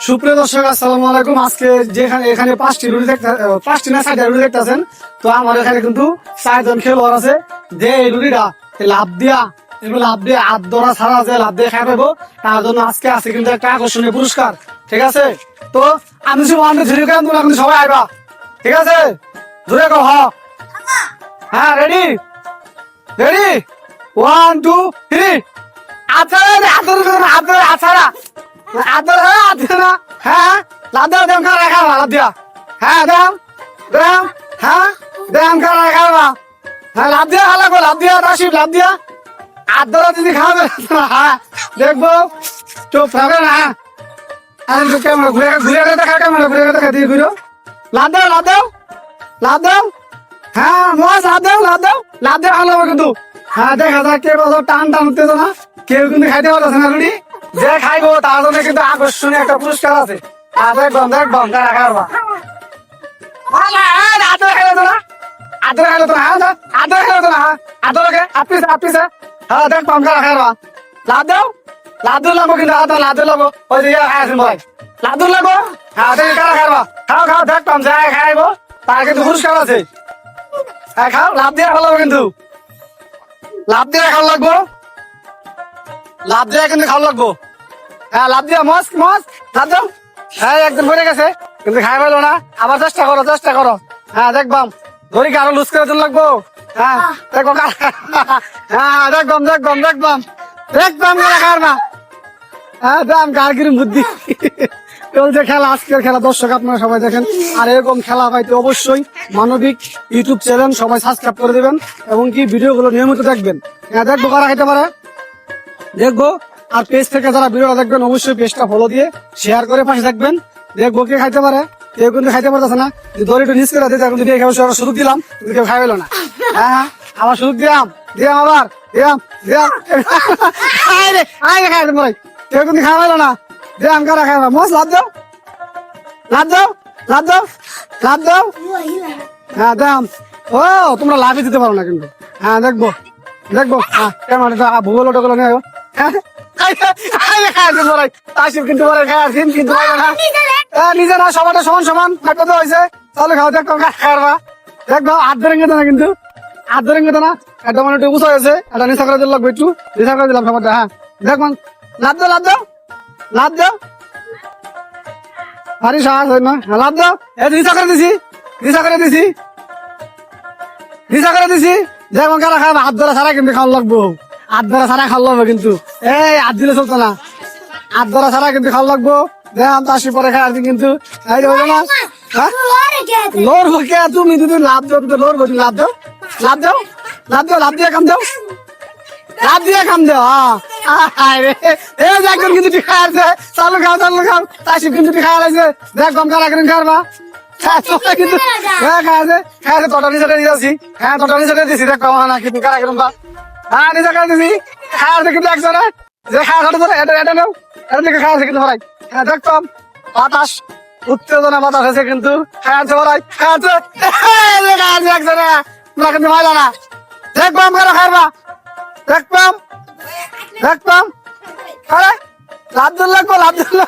সুপ্রিয় দর্শক আসসালামু আলাইকুম। আজকে যেখানে এখানে পাঁচটি না 6টা রুটি দেখতেছেন। তো আমার এখানে কিন্তু 4জন খেলোয়াড় আছে যে এই রুটিটা লাভ দিয়া হাত ধরা ছাড়া যে লাভ দিয়ে খাই পাবো, তার জন্য আজকে আছে কিন্তু একটা আকর্ষণীয় পুরস্কার। ঠিক আছে, তো আমি ধরে কেন তোমরা কিন্তু সবাই আইবা। ঠিক আছে, ধরে কো হ্যাঁ, রেডি রেডি 1 2 3। আচ্ছা আচ্ছা হ্যাঁ, লাভ দেও দেম খাওয়া খাওয়া লাভ দিয়া। হ্যাঁ দেম দেম হ্যাঁ দেম খাওয়া খাওয়া। হ্যাঁ লাভ দিয়া লাগবো, লাভ দিয়া রাশিদ লাভ দিয়া আদরা দিদি খাওয়াবে। হ্যাঁ দেখবো, চুপ থাকবে না। ক্যামেরা ঘুরে ঘুরে দেখা, ক্যামেরা ঘুরে দেখা দিয়ে ঘুরো। লাভ দাও লাভ দাও লাভ দাও। হ্যাঁ মজ লাভ দাও লাভ দাও লাভ দেওয়া ভালো হবে কিন্তু। হ্যাঁ দেখা যাক কে বলো টান টান উঠতে না, কেউ কিন্তু খাইতে পারতেছে না রুটি। যে খাইবো তার জন্য কিন্তু আকর্ষণীয় একটা পুরস্কার আছে। দেখবো দেখবো খাওয়া আদর খেলে তো না, আদর খেলে তো না, আদর খেলে তো না, আদরকে আপনিছে আপনিছে। হ্যাঁ দেখবো খাওয়া লাভ দাও লাভ দূর লাগবো কিন্তু, লাভ দূর লাগবো। ওই যে খাইছেন ভাই লাভ দূর লাগবো। হ্যাঁ দেখি কারা খাওয়া খাও খাও দেখতাম যাই খাইবো তার কিন্তু পুরস্কার আছে। হ্যাঁ খাও লাভ দিয়ে খাওয়া লাগবো কিন্তু, লাভ দিয়ে খাওয়া লাগবো, লাভ দিয়ে কিন্তু খাওয়া লাগবো। হ্যাঁ লাভ দিয়া মস্ত মস্ত লাভ দাও। হ্যাঁ একদম পড়ে গেছে কিন্তু খাই পাইলো না, আবার চেষ্টা করো চেষ্টা করো। হ্যাঁ দেখবাম ধরি আরো লুজ করে দিন লাগবো। হ্যাঁ দেখো হ্যাঁ দেখবাম দেখবাম দেখবাম দেখবাম খাওয়ার না। হ্যাঁ দাম কার কিরম বুদ্ধি চলছে খেলা, আজকের খেলা। দর্শক আপনারা সবাই দেখেন, আর এরকম খেলা পাইতে অবশ্যই মানবিক ইউটিউব চ্যানেল সবাই সাবস্ক্রাইব করে দেবেন এবং কি ভিডিওগুলো নিয়মিত দেখবেন। হ্যাঁ দেখবো কারা খেতে পারে দেখবো। আর পেজ থেকে যারা ভিডিওটা দেখবেন অবশ্যই পেজটা ফলো দিয়ে শেয়ার করে পাশে দেখবেন। দেখবো কে খাইতে পারে, কেউ কিন্তু খাইতে পারতেছে না। দড়ি একটু নিচ করে দিতে এখন দিয়ে খাবো, সুযোগ দিলাম কিন্তু কেউ খাইলো না। হ্যাঁ আবার সুযোগ দিলাম দিলাম আবার দিলাম দিলাম খাইতে পারে, কেউ কিন্তু খাওয়াইলো না। দিলাম কারা খাইবা মস লাভ দাও লাভ দাও লাভ দাও লাভ দাও। হ্যাঁ দাম ও তোমরা লাভই দিতে পারো না কিন্তু। হ্যাঁ দেখবো দেখবো কেমন ভূগোল টোগোল নিয়ে কিন্তু নিজে না সবাই সমান সমান হয়েছে। তাহলে খাও দেখো খাওয়া দেখবো হাত ধরে গেছে না কিন্তু, হাত ধরে গেছে না। একটা মানে একটু উঁচু হয়েছে, একটা নিশা করে দিল লাগবে, একটু নিশা করে দিলাম সবার। হ্যাঁ দেখবেন লাভ দাও লাভ দাও লাভ দাও। আরে সাহস হয় না, লাভ দাও। নিশা করে দিছি নিশা করে দিছি নিশা করে দিছি। দেখবেন কারা খাওয়া হাত ধরা ছাড়া কিন্তু খাওয়া লাগবো, হাত ধরা ছাড়া খাওয়া লাগবে কিন্তু। এই হাত দিলে চলতো না, হাত ধরা ছাড়া কিন্তু খাওয়া লাগবো। দেখলাম তো আসি পরে খাই আসি কিন্তু লড়বো কে তুমি যদি লাভ দাও তো লড়বো। তুমি লাভ দাও লাভ দাও লাভ দাও লাভ দিয়ে কাম দাও লাভ দিয়ে কাম দাও। একজন কিন্তু খাই আছে, চালু খাও তাসি কিন্তু খাই আছে। দেখ গম কারা কিনে খাওয়া কিন্তু হ্যাঁ খাই আছে খাই আছে তটা নিচে দিয়েছি। হ্যাঁ তটা নিচে দিয়েছি দেখ না কিন্তু কারা কিরম বা। হ্যাঁ নিজে খাই দিছি খাই আছে কিন্তু একজনে যে খাওয়া ধরে এটা এটা নেও এটা দিকে খাই আছে কিন্তু ভাই। হ্যাঁ দেখতাম বাতাস উত্তেজনা বাতাস আছে কিন্তু খাই আছে ভাই খাই আছে একজনে তোমরা কিন্তু মজা না। দেখবাম কারা খাইবা দেখবাম দেখবাম আরে লাভ দিল লাগবো লাভ দিল।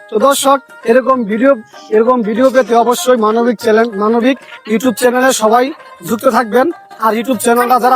তো দর্শক এরকম ভিডিও পেতে অবশ্যই মানবিক ইউটিউব চ্যানেলে সবাই যুক্ত থাকবেন। আর ইউটিউব চ্যানেলটা যারা